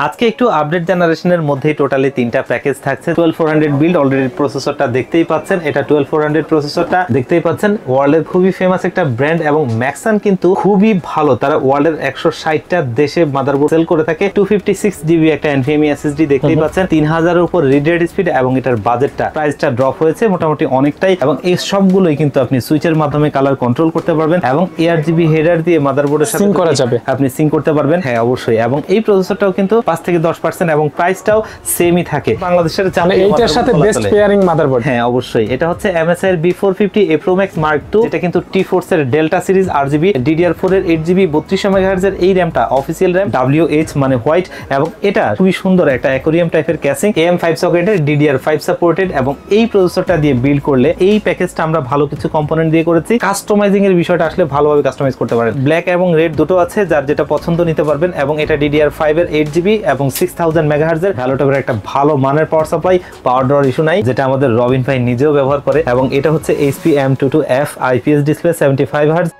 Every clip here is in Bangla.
আজকে একটু আপডেট জেনারেশনের মধ্যেই টোটালি তিনটা প্যাকেজ থাকছে। 12400 বিল্ড অলরেডি প্রসেসরটা দেখতেই পাচ্ছেন, এটা 12400 প্রসেসরটা দেখতেই পাচ্ছেন। ওয়ার্ল্ডের খুবই ফেমাস একটা ব্র্যান্ড এবং ম্যাক্সান কিন্তু খুবই ভালো, তারা ওয়ার্ল্ডের 160টা দেশে মাদারবোর্ড সেল করে থাকে। 256 জিবি একটা এনভিএমই এসএসডি দেখতেই পাচ্ছেন, 3000 এর উপর রিড রেট স্পিড এবং এটার বাজেটটা প্রাইসটা ড্রপ হয়েছে মোটামুটি অনেকটাই, এবং এই সবগুলোই কিন্তু আপনি সুইচের মাধ্যমে কালার কন্ট্রোল করতে পারবেন এবং ARGB হেডার দিয়ে মাদারবোর্ডের সাথে সিঙ্ক করা যাবে, আপনি সিঙ্ক করতে পারবেন। হ্যাঁ অবশ্যই, এবং এই প্রসেসরটাও কিন্তু 5 থেকে 10% এবং প্রাইসটাও সেমই থাকে বাংলাদেশের। এইটার সাথে বেস্ট পেয়ারিং মাদারবোর্ড। হ্যাঁ অবশ্যই, এটা হচ্ছে MSI এর B450 Pro Max Mark II, এটা কিন্তু T-Force এর ডেল্টা সিরিজ RGB DDR4 এর 8GB 3200 MHz এর এই র‍্যামটা অফিশিয়াল র‍্যাম WH মানে হোয়াইট, এবং এটা খুবই সুন্দর একটা অ্যাকোয়ারিয়াম টাইপের ক্যাসিং, AM5 সকেটের DDR5 সাপোর্টেড, এবং এই প্রসেসরটা দিয়ে বিল্ড করলে এই প্যাকেজটা আমরা ভালো কিছু কম্পোনেন্ট দিয়ে করেছি। কাস্টমাইজিং এর বিষয়টা আসলে ভালোভাবে কাস্টমাইজ করতে পারেন। ব্ল্যাক এবং রেড দুটো আছে, যার যেটা পছন্দ নিতে পারবেন, এবং এটা DDR5 এর 8GB এবং 6000 MHz এর ভ্যালুটাবের একটা ভালো মানের পাওয়ার সাপ্লাই, পাওয়ার ড্রর ইস্যু নাই, যেটা আমাদের রবিন ভাই নিজেও ব্যবহার করে, এবং এটা হচ্ছে HP M22F IPS display 75 Hz।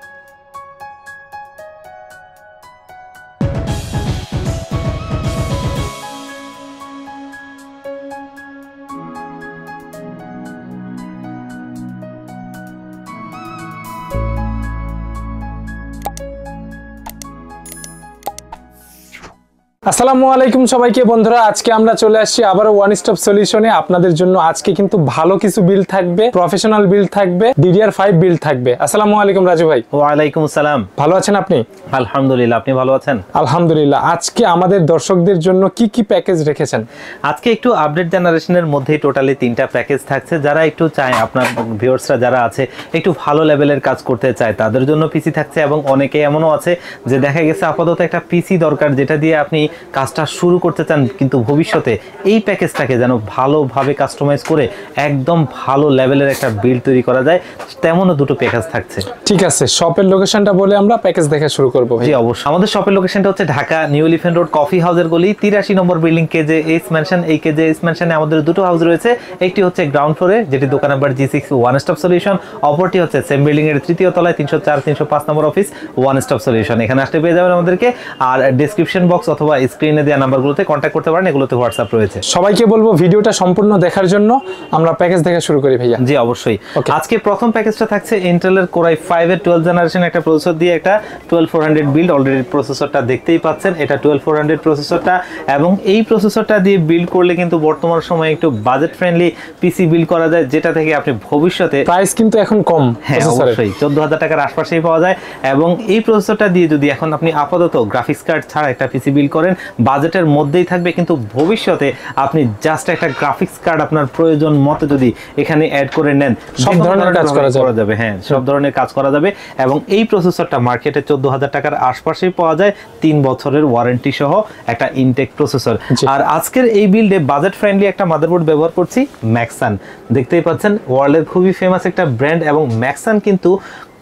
আসসালামু আলাইকুম সবাইকে বন্ধুরা, আজকে আমরা চলে আসছি আবারও ওয়ান স্টপ সলিউশনে আপনাদের জন্য। আজকে কিন্তু ভালো কিছু বিল্ড থাকবে, প্রফেশনাল বিল্ড থাকবে, DDR5 বিল্ড থাকবে। আসসালামু আলাইকুম রাজু ভাই। ওয়ালাইকুম আসসালাম। ভালো আছেন আপনি? আলহামদুলিল্লাহ, আপনি ভালো আছেন? আলহামদুলিল্লাহ। আজকে আমাদের দর্শকদের জন্য কি কি প্যাকেজ রেখেছেন? আজকে একটু আপডেট জেনারেশনের মধ্যেই টোটালি তিনটা প্যাকেজ থাকছে। যারা একটু চায়, আপনার ভিউয়ার্সরা যারা আছে একটু ভালো লেভেলের কাজ করতে চায়, তাদের জন্য পিসি থাকছে, এবং অনেকে এমনও আছে যে দেখা গেছে আপাতত একটা পিসি দরকার, যেটা দিয়ে আপনি কাজটা শুরু করতে চান, কিন্তু ভবিষ্যতে এই প্যাকেজটাকে যেন ভালোভাবে কাস্টমাইজ করে একদম ভালো লেভেলের একটা বিল্ড তৈরি করা যায়, তেমনও দুটো প্যাকেজ থাকছে। ঠিক আছে, শপের লোকেশনটা বলে আমরা প্যাকেজ দেখা শুরু করব ভাই। জি অবশ্যই, আমাদের শপের লোকেশনটা হচ্ছে Dhaka new elephant road coffee হাউসের গলি 83 নম্বর বিল্ডিং KJS ম্যানশন। এই KJS ম্যানশনে আমাদের দুটো হাউস রয়েছে, একটি হচ্ছে গ্রাউন্ড ফ্লোরে যেটি দোকান number G6 one stop solution, অপরটি হচ্ছে সেম বিল্ডিং এর তৃতীয় তলায় 304-305 নম্বর অফিস ওয়ান স্টপ সলিউশন। এখানে আসতে পেয়ে যাবেন আমাদেরকে, আর ডেসক্রিপশন বক্স অথবা স্ক্রিনে দেওয়া নাম্বারগুলোতে কন্ট্যাক্ট করতে পারেন, এগুলোতে হোয়াটসঅ্যাপ রয়েছে। সবাইকে বলবো ভিডিওটা সম্পূর্ণ দেখার জন্য। আমরা প্যাকেজ দেখা শুরু করি ভাইয়া। জি অবশ্যই। আজকে প্রথম প্যাকেজটা থাকছে ইন্টেলের Core i5 এর 12th জেনারেশন একটা প্রসেসর দিয়ে একটা 12400 বিল্ড অলরেডি প্রসেসরটা দেখতেই পাচ্ছেন, এটা 12400 প্রসেসরটা, এবং এই প্রসেসরটা দিয়ে বিল্ড করলে কিন্তু বর্তমান সময়ে একটু বাজেট ফ্রেন্ডলি পিসি বিল্ড করা যায়, যেটা থেকে আপনি ভবিষ্যতে প্রাইস কিন্তু এখন কম। হ্যাঁ অবশ্যই 14000 টাকার আশপাশেই পাওয়া যায়, এবং এই প্রসেসরটা দিয়ে যদি এখন আপনি আপাতত গ্রাফিক্স কার্ড ছাড়া একটা পিসি বিল্ড করেন, বাজেটের মধ্যেই থাকবে, কিন্তু ভবিষ্যতে আপনি জাস্ট একটা গ্রাফিক্স কার্ড আপনার প্রয়োজন মতো যদি এখানে অ্যাড করে নেন, সব ধরনের কাজ করা যাবে। হ্যাঁ সব ধরনের কাজ করা যাবে, এবং এই প্রসেসরটা মার্কেটে 14000 টাকার আশপাশেই পাওয়া যায়, 3 বছরের ওয়ারেন্টি সহ একটা ইনটেক প্রসেসর। আর আজকের এই বিল্ডে বাজেট ফ্রেন্ডলি একটা মাদারবোর্ড ব্যবহার করছি, ম্যাক্সান। দেখতেই পাচ্ছেন ওয়ার্ল্ডের খুবই ফেমাস একটা ব্র্যান্ড, এবং ম্যাক্সান কিন্তু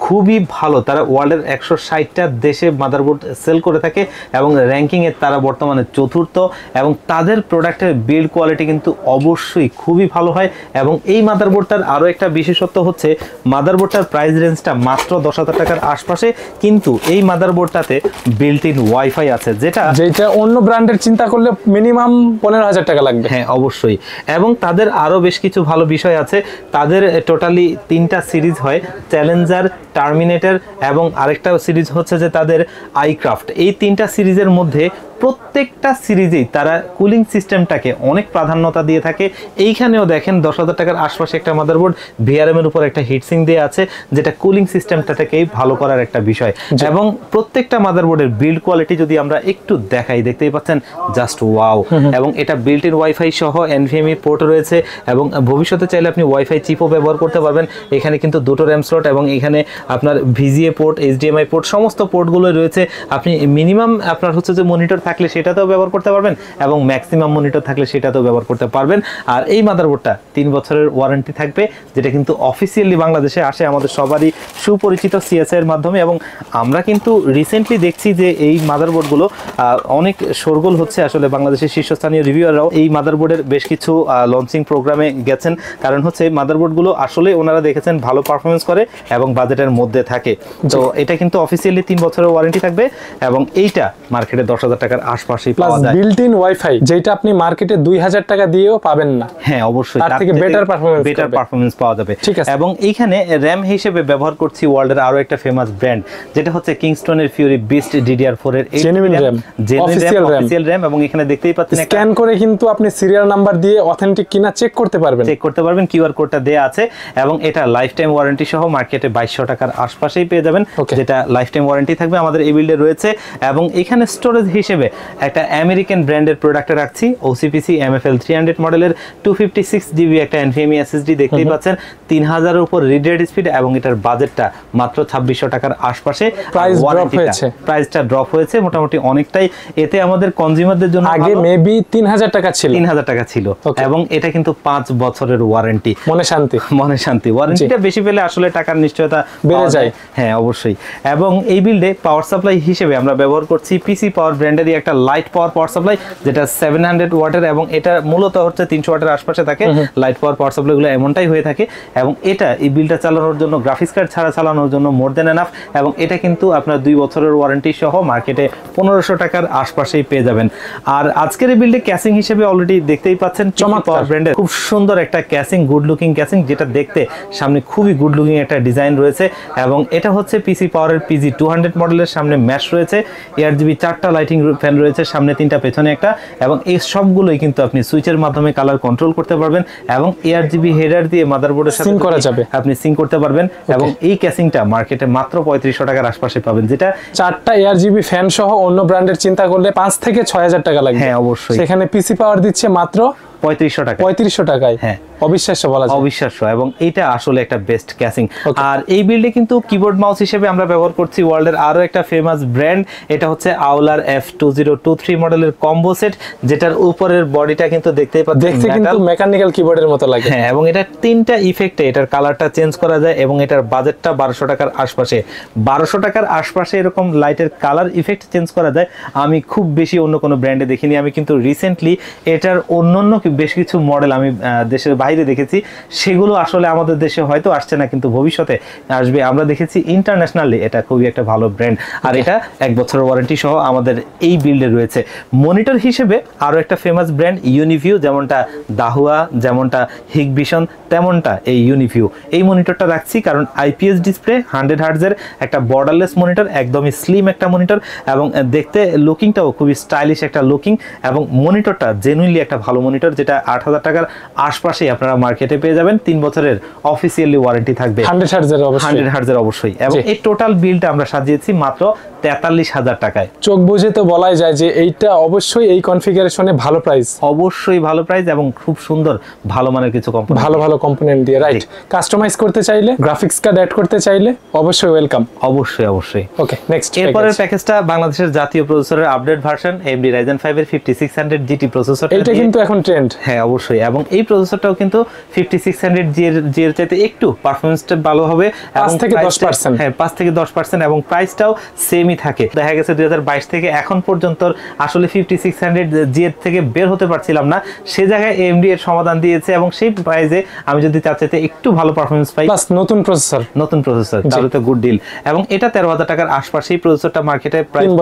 খুবই ভালো, তারা ওয়ার্ল্ডের 160টা দেশে মাদারবোর্ড সেল করে থাকে, এবং র্যাঙ্কিংয়ে তারা বর্তমানে 4র্থ, এবং তাদের প্রোডাক্টের বিল্ড কোয়ালিটি কিন্তু অবশ্যই খুবই ভালো হয়। এবং এই মাদারবোর্ডটার আরও একটা বিশেষত্ব হচ্ছে মাদারবোর্ডটার প্রাইস রেঞ্জটা মাত্র 10,000 টাকার আশপাশে, কিন্তু এই মাদারবোর্ডটাতে বিল্ট ইন ওয়াইফাই আছে, যেটা অন্য ব্র্যান্ডের চিন্তা করলে মিনিমাম 15,000 টাকা লাগবে। হ্যাঁ অবশ্যই, এবং তাদের আরও বেশ কিছু ভালো বিষয় আছে। তাদের টোটালি 3টা সিরিজ হয়, চ্যালেঞ্জার, টার্মিনেটর, এবং আরেকটা সিরিজ হচ্ছে যে তাদের আইক্রাফট। এই 3টা সিরিজের মধ্যে প্রত্যেকটা সিরিজেই তারা কুলিং সিস্টেমটাকে অনেক প্রাধান্যতা দিয়ে থাকে। এইখানেও দেখেন 10,000 টাকার আশপাশে একটা মাদারবোর্ড VRM এর উপর একটা হিটসিং দিয়ে আছে, যেটা কুলিং সিস্টেমটাকেই ভালো করার একটা বিষয়। এবং প্রত্যেকটা মাদারবোর্ডের বিল্ড কোয়ালিটি যদি আমরা একটু দেখাই, দেখতেই পাচ্ছেন জাস্ট ওয়াও। এবং এটা বিল্ট ইন ওয়াইফাই সহ NVMe পোর্ট রয়েছে, এবং ভবিষ্যতে চাইলে আপনি ওয়াইফাই চিপও ব্যবহার করতে পারবেন। এখানে কিন্তু দুটো র্যাম স্লট, এবং এখানে আপনার VGA পোর্ট, HDMI পোর্ট, সমস্ত পোর্টগুলো রয়েছে। আপনি মিনিমাম আপনার হচ্ছে যে মনিটর থাকলে সেটাতেও ব্যবহার করতে পারবেন, এবং ম্যাক্সিমাম মনিটর থাকলে সেটাতেও ব্যবহার করতে পারবেন। আর এই মাদারবোর্ডটা 3 বছরের ওয়ারেন্টি থাকবে, যেটা কিন্তু অফিসিয়ালি বাংলাদেশে আসে আমাদের সবারই সুপরিচিত CSI এর মাধ্যমে। এবং আমরা কিন্তু রিসেন্টলি দেখছি যে এই মাদারবোর্ডগুলো অনেক শোরগোল হচ্ছে, আসলে বাংলাদেশের শীর্ষস্থানীয় রিভিউয়াররাও এই মাদারবোর্ডের বেশ কিছু লঞ্চিং প্রোগ্রামে গেছেন, কারণ হচ্ছে মাদারবোর্ডগুলো আসলে ওনারা দেখেছেন ভালো পারফরমেন্স করে এবং বাজেটের মধ্যে থাকে। তো এটা কিন্তু অফিসিয়ালি 3 বছরের ওয়ারেন্টি থাকবে, এবং এইটা মার্কেটে 10,000 টাকার আশপাশেই প্লাস পাওয়া যায়। বিল্ট ইন ওয়াইফাই, যেটা আপনি মার্কেটে 2000 টাকা দিয়েও পাবেন না। হ্যাঁ অবশ্যই তার থেকে বেটার পারফরম্যান্স পাওয়া যাবে। ঠিক আছে। এবং এইখানে র‍্যাম হিসেবে ব্যবহার করছি ওয়ার্ল্ডের আরো একটা ফেমাস ব্র্যান্ড, যেটা হচ্ছে কিংস্টনের ফিউরি বিস্ট DDR4 এর জেনুইন র‍্যাম, অফিশিয়াল র‍্যাম। এবং এখানে দেখতেই পাচ্ছেন স্ক্যান করে কিন্তু আপনি সিরিয়াল নাম্বার দিয়ে অথেন্টিক কিনা চেক করতে পারবেন। কিউআর কোডটা দেয়া আছে এবং এটা লাইফ টাইম ওয়ারেন্টি সহ মার্কেটে 2200 টাকার আশপাশেই পেয়ে যাবেন, যেটা লাইফ টাইম ওয়ারেন্টি থাকবে আমাদের এই বিল্ডে রয়েছে। এবং এখানে স্টোরেজ হিসেবে একটা আমেরিকান ব্র্যান্ডের প্রোডাক্ট রাখছি, OCPC MFL 300 মডেলের 256 GB একটা NVMe SSD দেখতেই পাচ্ছেন, 3000 এর উপর রিড রেট স্পিড এবং এটার বাজেটটা মাত্র 2600 টাকার আশপাশে। প্রাইসটা ড্রপ হয়েছে মোটামুটি অনেকটাই। এতে আমাদের কনজিউমারদের জন্য আগে মেবি 3000 টাকা ছিল, এবং এটা কিন্তু 5 বছরের ওয়ারেন্টি। মনে শান্তি। ওয়ারেন্টিটা বেশি পেলে আসলে টাকার নিশ্চয়তা বেড়ে যায়। হ্যাঁ অবশ্যই। এবং এই বিল্ডে পাওয়ার সাপ্লাই হিসেবে আমরা ব্যবহার করছি পিসি পাওয়ার ব্র্যান্ডেরই একটা লাইট পাওয়ার সাপ্লাই, যেটা 700 ওয়াটের এবং এটা মূলত হচ্ছে 300 ওয়াটের আশপাশে থাকে। লাইট পাওয়ার সাপ্লাই গুলো এমনটাই হয়ে থাকে এবং এটা এই বিলটা চালানোর জন্য, গ্রাফিক্স কার্ড ছাড়া চালানোর জন্য মোর দেন এনাফ। এবং এটা কিন্তু আপনার 2 বছরের ওয়ারেন্টি সহ মার্কেটে 1500 টাকার আশপাশেই পেয়ে যাবেন। আর আজকের এই বিল্ডে ক্যাসিং হিসেবে অলরেডি দেখতেই পাচ্ছেন পাওয়ার ব্র্যান্ডের খুব সুন্দর একটা ক্যাসিং, গুড লুকিং ক্যাসিং, যেটা দেখতে সামনে খুবই গুড লুকিং একটা ডিজাইন রয়েছে। এবং এটা হচ্ছে পিসি পাওয়ারের PG 200 মডেলের, সামনে ম্যাশ রয়েছে, ARGB 4টা লাইটিং ফ্যান রয়েছে, সামনে 3টা পেছনে একটা। এবং এই সবগুলোই কিন্তু আপনি সুইচের মাধ্যমে কালার কন্ট্রোল করতে পারবেন এবং ARGB হেডার দিয়ে মাদারবোর্ডের সাথে সিঙ্ক করা যাবে, আপনি সিঙ্ক করতে পারবেন। এবং এই ক্যাসিংটা মার্কেটে মাত্র 3500 টাকার আশপাশে পাবেন, যেটা 4টা ARGB ফ্যান সহ অন্য ব্র্যান্ডের চিন্তা করলে 5 থেকে 6000 টাকা লাগবে। হ্যাঁ অবশ্যই। সেখানে পিসি পাওয়ার দিচ্ছে মাত্র 3500 টাকায়। হ্যাঁ অবিশ্বাস্য বলা যায়, অবিশ্বাস্য। এবং এটা আসলে একটা বেস্ট ক্যাসিং। আর এই বিল্ডে কিন্তু কিবোর্ড মাউস হিসেবে আমরা ব্যবহার করছি ওয়ার্ল্ডের আরো একটা ফেমাস ব্র্যান্ড, এটা হচ্ছে আউলার F2023 মডেলের কম্বো সেট, যেটার উপরের বডিটা কিন্তু দেখতেই পাচ্ছেন, দেখতে কিন্তু মেকানিক্যাল কিবোর্ডের মতো লাগে। হ্যাঁ, এবং এটা 3টা ইফেক্টে এটার কালারটা চেঞ্জ করা যায় এবং এটার বাজেটটা 1200 টাকার আশপাশে। 1200 টাকার আশপাশে এরকম লাইটের কালার ইফেক্ট চেঞ্জ করা যায় আমি খুব বেশি অন্য কোনো ব্র্যান্ডে দেখিনি। আমি কিন্তু রিসেন্টলি এটার অন্যান্য বেশ কিছু মডেল আমি দেশের বাইরে দেখেছি, সেগুলো আসলে আমাদের দেশে হয়তো আসছে না, কিন্তু ভবিষ্যতে আসবে। আমরা দেখেছি ইন্টারন্যাশনালি এটা খুবই একটা ভালো ব্র্যান্ড। আর এটা 1 বছরের ওয়ারেন্টি সহ আমাদের এই বিল্ডে রয়েছে। মনিটর হিসেবে আরো একটা ফেমাস ব্র্যান্ড ইউনিভিউ, যেমনটা দাহুয়া, যেমনটা হিগবিশন, তেমনটা এই ইউনিভিউ। এই মনিটরটা রাখছি কারণ IPS ডিসপ্লে, 100 হার্টজের একটা বর্ডারলেস মনিটর, একদমই স্লিম একটা মনিটর এবং দেখতে লুকিংটাও খুবই স্টাইলিশ একটা লুকিং। এবং মনিটরটা জেনুইনলি একটা ভালো মনিটর, যেটা 8000 টাকার আশপাশেই আপনারা মার্কেটে পেয়ে যাবেন। 3 বছরের অফিসিয়ালি ওয়ারেন্টি থাকবে, 100 হার্টজের অবশ্যই। এবং এই টোটাল বিলটা আমরা সাজিয়েছি মাত্র 43,000 টাকায়। চোখ বুঝে তো বলাই যায় যে এইটা অবশ্যই এই কনফিগারেশনে ভালো প্রাইস, অবশ্যই ভালো প্রাইস এবং খুব সুন্দর ভালো মানের কিছু কম্পোনেন্ট, ভালো কম্পোনেন্ট দিয়ে, রাইট। কাস্টমাইজ করতে চাইলে, গ্রাফিক্স কার্ড অ্যাড করতে চাইলে অবশ্যই ওয়েলকাম। অবশ্যই। ওকে, নেক্সট। এরপরের প্যাকেজটা বাংলাদেশের জাতীয় প্রসেসরের আপডেট ভার্সন AMD Ryzen 5 এর 5600 GT প্রসেসর। এটা কিন্তু এখন ট্রেন্ড। হ্যাঁ অবশ্যই। এবং এই প্রসেসরটাও কিন্তু 5600 G এর চাইতে একটু পারফরম্যান্সটা ভালো হবে, 5 থেকে 10%। হ্যাঁ 5 থেকে 10%। এবং প্রাইসটাও সেমই থাকে। দেখা গেছে 2022 থেকে এখন পর্যন্ত আসলে 5600 G এর থেকে বের হতে পারছিলাম না, সে জায়গায় AMD এর সমাধান দিয়েছে এবং সেই প্রাইসে আমি যদি তার চাইতে একটু ভালো পারফরম্যান্স পাই, প্লাস নতুন প্রসেসর, তাহলে তো গুড ডিল। এবং এটা 13,000 টাকার আশপাশেই প্রসেসরটা মার্কেটে প্রাইস 3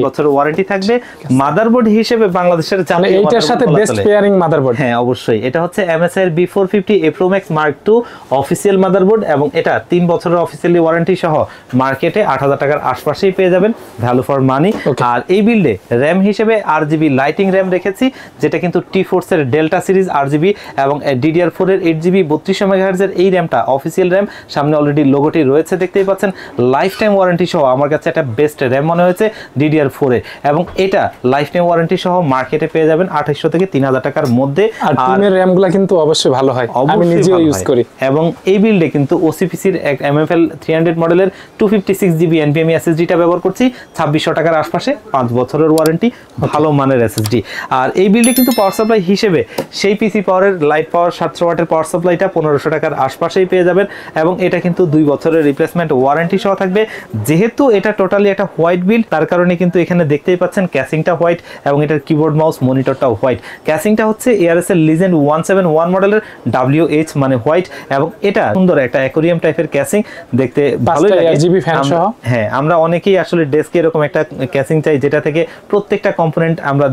বছর ওয়ারেন্টি থাকবে। মাদারবোর্ড হিসেবে বাংলাদেশের জাতীয় এইটার সাথে বেস্ট পেয়ারিং মাদারবোর্ড। হ্যাঁ অবশ্যই। এটা হচ্ছে MSI এর B450 Pro Max Mark II official motherboard এবং এটা 3 বছরের অফিসিয়ালি ওয়ারেন্টি সহ মার্কেটে 8000 টাকার আশপাশেই পেয়ে যাবেন, ভ্যালু ফর মানি। আর এই বিল্ডে র্যাম হিসেবে RGB লাইটিং র্যাম রেখেছি, যেটা কিন্তু T-Force এর ডেল্টা সিরিজ RGB এবং DDR4 এর 8GB 3200 MHz এর এই র্যামটা অফিসিয়াল র্যাম। সামনে অলরেডি লোগোটি রয়েছে, দেখতেই পাচ্ছেন। লাইফ টাইম ওয়ারেন্টি সহ আমার কাছে একটা বেস্ট র্যাম মনে হয়েছে DDR4 এ, এবং এটা লাইফ টাইম ওয়ারেন্টি সহ মার্কেটে পেয়ে যাবেন 2800 থেকে 3000 টাকার মধ্যে। আর টিমের র্যামগুলো কিন্তু অবশ্যই ভালো হয়, আমি নিজেও ইউজ করি। এবং এই বিল্ডে কিন্তু OCPC এর MFL 300 মডেলের 256GB NVMe SSD-টা ব্যবহার করছি, 2600 টাকার আশপাশে, 5 বছরের ওয়ারেন্টি, ভালো মানের SSD। আর এই বিল্ডে কিন্তু পাওয়ার সাপ্লাই হিসেবে সেই পিসি পাওয়ারের লাইট পাওয়ার 700 ওয়াটের পাওয়ার সাপ্লাইটা 1500 টাকার আশপাশেই পেয়ে যাবেন এবং এটা কিন্তু 2 বছরের রিপ্লেসমেন্ট ওয়ারেন্টি সহ থাকবে। যেহেতু এটা টোটালি একটা হোয়াইট বিল্ড, তার কারণে কিন্তু এখানে দেখতেই পাচ্ছেন ক্যাসিংটা হোয়াইট এবং এটার কিবোর্ড মাউস মনিটরটাও হোয়াইট। ক্যাসিংটা হচ্ছে এআরএস এর লিজেন্ড 171 মডেলের WH মানে হোয়াইট, এবং এটা সুন্দর একটা অ্যাকোরিয়াম টাইপের ক্যাসিং, দেখতে ভালোই লাগে। RGB ফ্যান সহ। হ্যাঁ, আমরা অনেকেই আসলে ডেস্কে এরকম একটা ক্যাসিং চাই যেটা থেকে প্রত্যেকটা কম্পোনেন্ট আমরা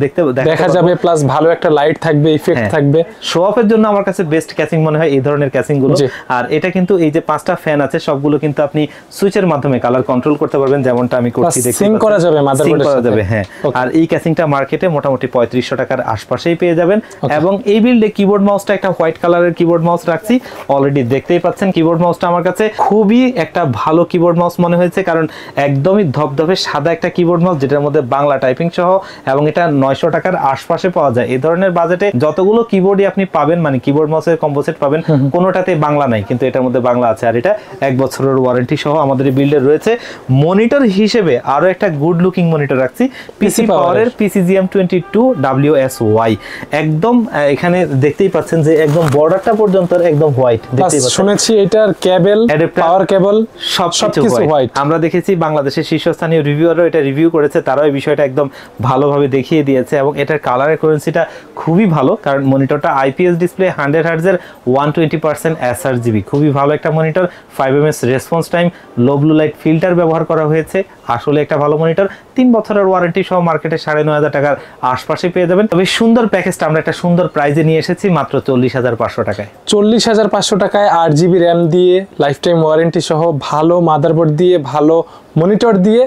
দেখা যাবে, প্লাস ভালো একটা লাইট থাকবে, ইফেক্ট থাকবে। শো অফের জন্য আমার কাছে বেস্ট ক্যাসিং মনে হয় এই ধরনের ক্যাসিং গুলো। আর এটা কিন্তু এই যে 5টা ফ্যান আছে সবগুলো কিন্তু আপনি সুইচের মাধ্যমে কালার কন্ট্রোল করতে পারবেন, যেমনটা আমি করছি, দেখতে সিঙ্ক করা যাবে মাদারবোর্ডের সাথে। যাবে, হ্যাঁ। আর এই ক্যাসিংটা মার্কেটে মোটামুটি 3500 টাকার আশপাশেই পেয়ে যাবেন। এবং এই বিল্ডে কিবোর্ড মাউসটা একটা হোয়াইট কালারের কিবোর্ড মাউস রাখছি, অলরেডি দেখতেই পাচ্ছেন। কিবোর্ড মাউসটা আমার কাছে খুবই একটা ভালো কিবোর্ড মাউস মনে হয়েছে, কারণ একদমই ধবধবে সাদা একটা কিবোর্ড মাউস যেটার মধ্যে বাংলা টাইপিং সহ, এবং এটা 900 টাকার আশপাশে পাওয়া যায়। এই ধরনের বাজেটে যতগুলো কিবোর্ডই আপনি পাবেন, মানে কিবোর্ড মাউসের কম্পোজিট পাবেন, কোনোটাতে বাংলা নাই, কিন্তু এটার মধ্যে বাংলা আছে। আর এটা 1 বছরের ওয়ারেন্টি সহ আমাদের এই বিল্ডে রয়েছে। মনিটর হিসেবে আরো একটা গুড লুকিং মনিটর রাখছি, পিসি পাওয়ারের PCGM22 WSY। একদম এখানে দেখতেই পাচ্ছেন যে একদম বর্ডারটা পর্যন্ত একদম হোয়াইট, দেখতেই পাচ্ছেন। শুনেছি এটার কেবল, পাওয়ার কেবল সবকিছু হোয়াইট। আমরা দেখেছি বাংলাদেশের শীর্ষস্থানীয় রিভিউয়ারও এটা রিভিউ করেছে, তারাও এই বিষয়টা একদম ভালোভাবে দেখিয়ে দিয়েছে। এবং এটার কালার অ্যাকুরেন্সিটা খুবই ভালো, কারণ মনিটরটা IPS ডিসপ্লে, 100 হার্টজের 120% sRGB, খুবই ভালো একটা monitor. 5ms response time, low blue light filter ব্যবহার করা হয়েছে, আসলে একটা ভালো মনিটর। 3 বছরের ওয়ারেন্টি সহ মার্কেটে 9500 টাকার আশপাশে পেয়ে যাবেন। তবে সুন্দর প্যাকেজটা আমরা একটা সুন্দর প্রাইজে নিয়ে এসেছি মাত্র 40,500 টাকায়। 40,500 টাকায় 8GB র্যাম দিয়ে, লাইফ টাইম ওয়ারেন্টি সহ, ভালো মাদারবোর্ড দিয়ে, ভালো মনিটর দিয়ে,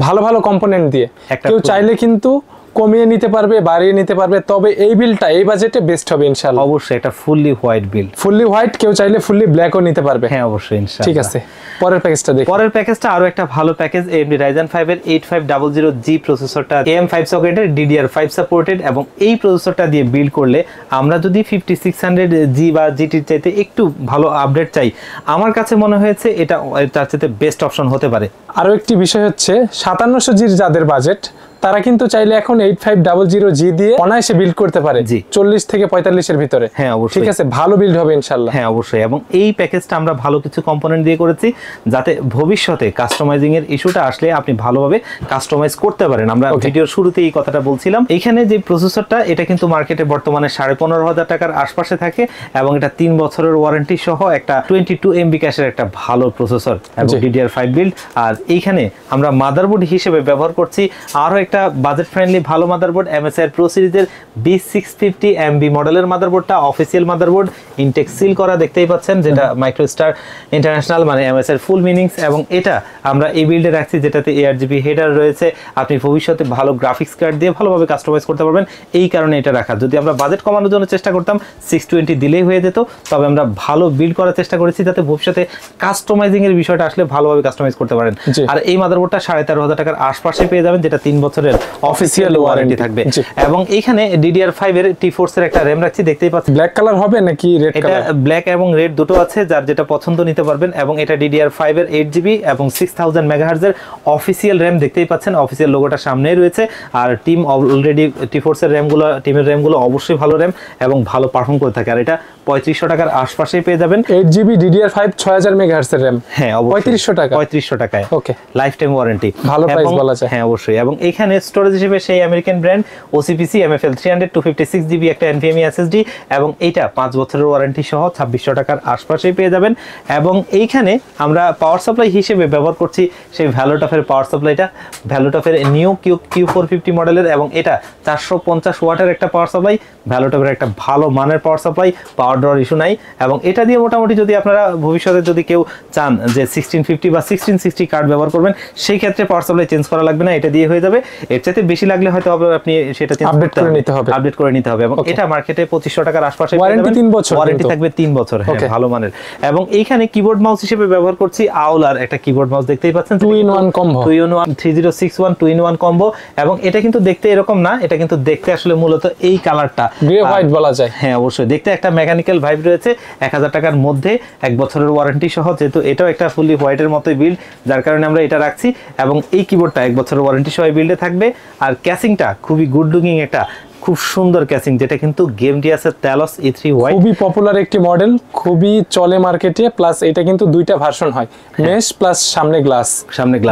ভালো ভালো কম্পোনেন্ট দিয়ে কেউ চাইলে কিন্তু কমিয়ে নিতে পারবে, বাড়িয়ে নিতে পারবে। তবে এই বিলটা এই বাজেটে বেস্ট হবে ইনশাআল্লাহ। অবশ্যই এটা ফুললি হোয়াইট বিল, ফুললি হোয়াইট, কেউ চাইলে ফুললি ব্ল্যাকও নিতে পারবে। হ্যাঁ অবশ্যই ইনশাআল্লাহ। ঠিক আছে, পরের প্যাকেজটা দেখি। পরের প্যাকেজটা আরো একটা ভালো প্যাকেজ, AMD Ryzen 5 এর 8500G প্রসেসরটা AM5 সকেটের DDR5 সাপোর্টেড, এবং এই প্রসেসরটা দিয়ে বিল্ড করলে আমরা যদি 5600G বা GT চাইতে একটু ভালো আপডেট চাই, আমার কাছে মনে হয়েছে এটা তার চাইতে বেস্ট অপশন হতে পারে। আরো একটি বিষয় হচ্ছে 5700G যাদের বাজেট, তারা কিন্তু চাইলে এখন 8500G দিয়ে অনায়াসে বিল্ড করতে পারে 40 থেকে 45 এর ভিতরে। হ্যাঁ অবশ্যই, ঠিক আছে, ভালো বিল্ড হবে ইনশাআল্লাহ। হ্যাঁ অবশ্যই। এবং এই প্যাকেজটা আমরা ভালো কিছু কম্পোনেন্ট দিয়ে করেছি, যাতে ভবিষ্যতে কাস্টমাইজিং এর ইস্যুটা আসলে আপনি ভালোভাবে কাস্টমাইজ করতে পারেন। আমরা ভিডিওর শুরুতে এই কথাটা বলছিলাম। এখানে যে প্রসেসরটা, এটা কিন্তু মার্কেটে বর্তমানে 15,500 টাকার আশপাশে থাকে, এবং এটা 3 বছরের ওয়ারেন্টি সহ একটা 22 MB ক্যাশের একটা ভালো প্রসেসর এবং DDR5 বিল্ড। আর এইখানে আমরা মাদারবোর্ড হিসেবে ব্যবহার করছি আরো একটা বাজেট ফ্রেন্ডলি ভালো মাদারবোর্ড, MSI Pro সিরিজের B650 MB মডেলের মাদারবোর্ডটা, অফিসিয়াল মাদারবোর্ড, ইনটেক সিল করা, দেখতেই পাচ্ছেন, যেটা মাইক্রোস্টার ইন্টারন্যাশনাল মানে MSI ফুল মিনিংস। এবং এটা আমরা এই বিল্ডে রাখছি যেটাতে ARGB হেডার রয়েছে, আপনি ভবিষ্যতে ভালো গ্রাফিক্স কার্ড দিয়ে ভালোভাবে কাস্টমাইজ করতে পারবেন, এই কারণে এটা রাখা। যদি আমরা বাজেট কমানোর জন্য চেষ্টা করতাম 620 দিলেই হয়ে যেত, তবে আমরা ভালো বিল্ড করার চেষ্টা করেছি যাতে ভবিষ্যতে কাস্টমাইজিং এর বিষয়টা আসলে ভালোভাবে কাস্টমাইজ করতে পারেন। আর এই মাদারবোর্ডটা 13,500 টাকার আশপাশে পেয়ে যাবেন, যেটা 3 বছরের অফিসিয়াল ওয়ারেন্টি থাকবে। এবং এইখানে DDR5 এর T-Force এর একটা র‍্যাম রাখছি, দেখতেই পাচ্ছেন। ব্ল্যাক কালার হবে নাকি রেড কালার? এটা ব্ল্যাক এবং রেড দুটো আছে, যার যেটা পছন্দ নিতে পারবেন। এবং এটা DDR5 এর 8GB এবং 6000 মেগাহার্জ এর অফিসিয়াল র‍্যাম, দেখতেই পাচ্ছেন অফিসিয়াল লোগোটা সামনেই রয়েছে। আর টিম অলরেডি T-Force এর র‍্যামগুলো, টিমের র‍্যামগুলো অবশ্যই ভালো র‍্যাম এবং ভালো পারফর্ম করে থাকে। আর এটা 3500 টাকার আশপাশেই পেয়ে যাবেন। 8GB DDR5 6000 মেগাহার্জ এর র‍্যাম, হ্যাঁ 3500 টাকা, 3500 টাকায় ওকে, লাইফ টাইম ওয়ারেন্টি, ভালো প্রাইস বলা যায়। হ্যাঁ অবশ্যই। এবং এখানে স্টোরেজ হিসেবে সেই American brand OCPC MFL 300 256GB একটা NVMe SSD, এবং এইটা 5 বছরের ওয়ারেন্টি সহ 2600 টাকার আশপাশেই পেয়ে যাবেন। এবং এইখানে আমরা পাওয়ার সাপ্লাই হিসেবে ব্যবহার করছি সেই ভ্যালোটফের পাওয়ার সাপ্লাইটা, ভ্যালোটফের নিউ Q450 মডেলের, এবং এটা 450 ওয়াটের একটা পাওয়ার সাপ্লাই, ভ্যালোটফের একটা ভালো মানের পাওয়ার সাপ্লাই, পাওয়ার ড্রর ইস্যু নাই। এবং এটা দিয়ে মোটামুটি যদি আপনারা ভবিষ্যতে যদি কেউ চান যে 1650 বা 1660 কার্ড ব্যবহার করবেন, সেই ক্ষেত্রে পাওয়ার সাপ্লাই চেঞ্জ করা লাগবে না, এটা দিয়ে হয়ে যাবে। এর চাইতে বেশি লাগলে হয়তো আপনি সেটা আপডেট করে নিতে হবে। এবং এটা মার্কেটে 2500 টাকার আশপাশে ওয়ারেন্টি 3 বছর, ওয়ারেন্টি থাকবে 3 বছর, হ্যাঁ ভালো মানের। এবং এইখানে কিবোর্ড মাউস হিসেবে ব্যবহার করছি আউলার একটা কিবোর্ড মাউস, দেখতেই পাচ্ছেন 2-in-1 combo, 2-in-1 3061 2-in-1 combo. এবং এটা কিন্তু দেখতে এরকম না, এটা কিন্তু দেখতে আসলে মূলত এই কালারটা গ্রে হোয়াইট বলা যায়। হ্যাঁ অবশ্যই, দেখতে একটা মেকানিক্যাল ভাইব রয়েছে। 1000 টাকার মধ্যে 1 বছরের ওয়ারেন্টি সহ, যেহেতু এটাও একটা ফুললি হোয়াইটের মতোই বিল্ড, যার কারণে আমরা এটা রাখছি। এবং এই কিবোর্ডটা 1 বছরের ওয়ারেন্টি সহ বিল্ডে থাকবে। আর ক্যাসিংটা খুবই গুড লুকিং একটা খুব সুন্দর ক্যাসিং, যেটা কিন্তু গেমডিয়াসের তেলস E3 হোয়াইট, খুবই পপুলার একটি মডেল, খুবই চলে মার্কেটে। প্লাস এটা কিন্তু দুইটা ভার্সন হয়, মেশ প্লাস সামনে গ্লাস।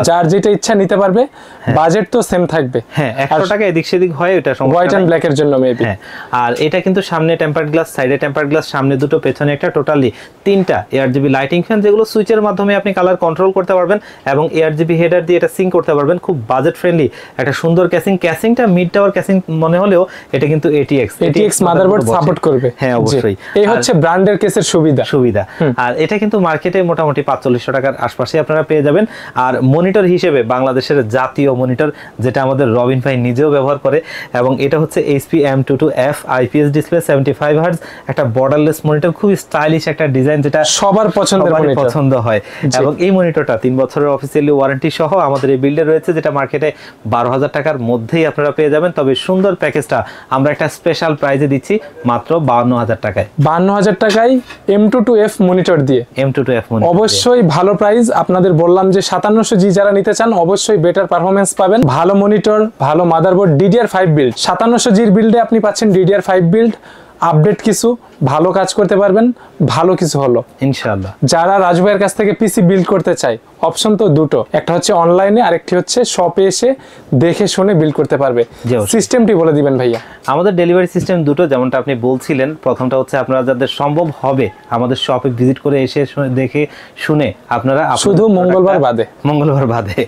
যার যেটা ইচ্ছা নিতে পারবে, বাজেট তো সেম থাকবে। হ্যাঁ, 100 টাকা এদিক সেদিক হয়, এটা হোয়াইট এন্ড ব্ল্যাক এর জন্য মেবি। হ্যাঁ, আর এটা কিন্তু সামনে টেম্পারড গ্লাস, সাইডে টেম্পারড গ্লাস, সামনে দুটো, পেছনে একটা, টোটালি 3টা ARGB লাইটিং ফ্যান, যেগুলো সুইচের মাধ্যমে আপনি কালার কন্ট্রোল করতে পারবেন এবং ARGB হেডার দিয়ে এটা সিঙ্ক করতে পারবেন। খুব বাজেট ফ্রেন্ডলি একটা সুন্দর ক্যাসিং। ক্যাসিংটা মিড টাওয়ার ক্যাসিং মনে হলেও এটা কিন্তু ATX মাদারবোর্ড সাপোর্ট করবে। হ্যাঁ, অবশ্যই। এই হচ্ছে ব্র্যান্ডের কেসের সুবিধা। আর এটা কিন্তু মার্কেটে মোটামুটি 4500 টাকার আশপাশে আপনারা পেয়ে যাবেন। আর মনিটর হিসেবে বাংলাদেশের জাতীয় মনিটর, যেটা আমাদের রবিন ভাই নিজেও ব্যবহার করে, এবং এটা হচ্ছে HP M22F IPS display 75 hertz, একটা বর্ডারলেস মনিটর, খুব স্টাইলিশ একটা ডিজাইন, যেটা সবার পছন্দ হয়। এবং এই মনিটরটা 3 বছরের অফিসিয়ালি ওয়ারেন্টি সহ আমাদের এই বিল্ডে রয়েছে, যেটা মার্কেটে 12,000 টাকার মধ্যেই আপনারা পেয়ে যাবেন। তবে সুন্দর প্যাকেজটা আমরা একটা স্পেশাল প্রাইজে দিচ্ছি মাত্র 52,000 টাকায়। 52,000 টাকায় M22F মনিটর দিয়ে। M22F মনিটর অবশ্যই ভালো প্রাইস। আপনাদের বললাম যে 5700G যারা নিতে চান অবশ্যই বেটার পারফরম্যান্স পাবেন, ভালো মনিটর, ভালো মাদারবোর্ড, DDR5 বিল্ড। 5700Gর বিল্ডে আপনি পাচ্ছেন DDR5 বিল্ড, আপডেট কিছু, ভালো কাজ করতে পারবেন, ভালো কিছু হলো ইনশাআল্লাহ। যারা রাজু ভাইয়ের কাছ থেকে পিসি বিল্ড করতে চায়, অপশন তো দুটো, একটা হচ্ছে অনলাইনে, আরেকটি হচ্ছে শপে এসে দেখে শুনে বিল্ড করতে পারবে। সিস্টেমটি বলে দিবেন ভাইয়া। আমাদের ডেলিভারি সিস্টেম দুটো, যেমনটা আপনি বলছিলেন। প্রথমটা হচ্ছে আপনারা যাদের সম্ভব হবে আমাদের শপে ভিজিট করে এসে দেখে শুনে আপনারা শুধু মঙ্গলবার বাদে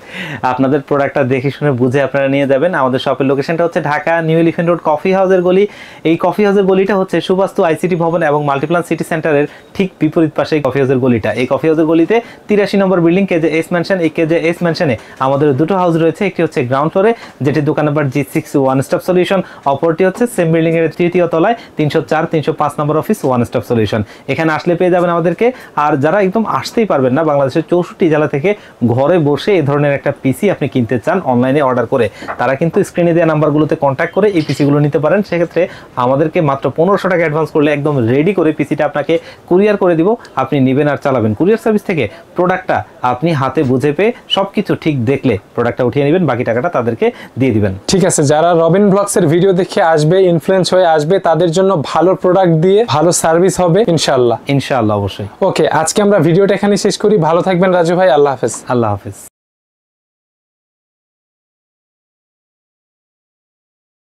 আপনাদের প্রোডাক্টটা দেখে শুনে বুঝে আপনারা নিয়ে যাবেন। আমাদের শপের লোকেশনটা হচ্ছে Dhaka new elephant road coffee হাউসের গলি। এই কফি হাউসের গলিটা হচ্ছে সুবাস্তু আইসিটি ভবন এবং মাল্টিপ্লান সিটি সেন্টারের ঠিক বিপরীত পাশে এই কফি হাউসের গলিটা। এই কফি হাউসের গলিতে 83 নম্বর বিল্ডিং KJS ম্যানশন। এই KJS ম্যানশনে আমাদের দুটো হাউস রয়েছে, একটি হচ্ছে গ্রাউন্ড ফ্লোরে, যেটি দোকান number G6 one stop solution, অপরটি হচ্ছে সেম বিল্ডিং এর 3য় তলায় 304-305 নম্বর অফিস ওয়ান স্টপ সলিউশন। এখানে আসলে পেয়ে যাবেন আমাদেরকে। আর যারা একদম আসতেই পারবেন না, বাংলাদেশের 64 জেলা থেকে ঘরে বসে এই ধরনের একটা পিসি আপনি কিনতে চান অনলাইনে অর্ডার করে, তারা কিন্তু স্ক্রিনে দেওয়া নাম্বারগুলোতে কন্ট্যাক্ট করে এই পিসিগুলো নিতে পারেন। সেক্ষেত্রে আমাদেরকে মাত্র 1500 টাকা অ্যাডভান্স করলে একদম রেডি করে পিসিটা আপনাকে কুরিয়ার করে দিব, আপনি নেবেন আর চালাবেন। কুরিয়ার সার্ভিস থেকে প্রোডাক্টটা আপনি হাতে বুঝে পেয়ে সবকিছু ঠিক দেখলে প্রোডাক্টটা উঠিয়ে নেবেন, বাকি টাকাটা তাদেরকে দিয়ে দিবেন। ঠিক আছে, যারা রবিন ব্লগসের ভিডিও দেখে আসবে, ইনফ্লুয়েন্স হয়ে আসবে, তাদের জন্য ভালো প্রোডাক্ট দিয়ে ভালো সার্ভিস হবে ইনশাআল্লাহ। ইনশাআল্লাহ, অবশ্যই। ওকে, আজকে আমরা ভিডিওটা এখানে শেষ করি। ভালো থাকবেন রাজু ভাই, আল্লাহ হাফেজ। আল্লাহ হাফেজ।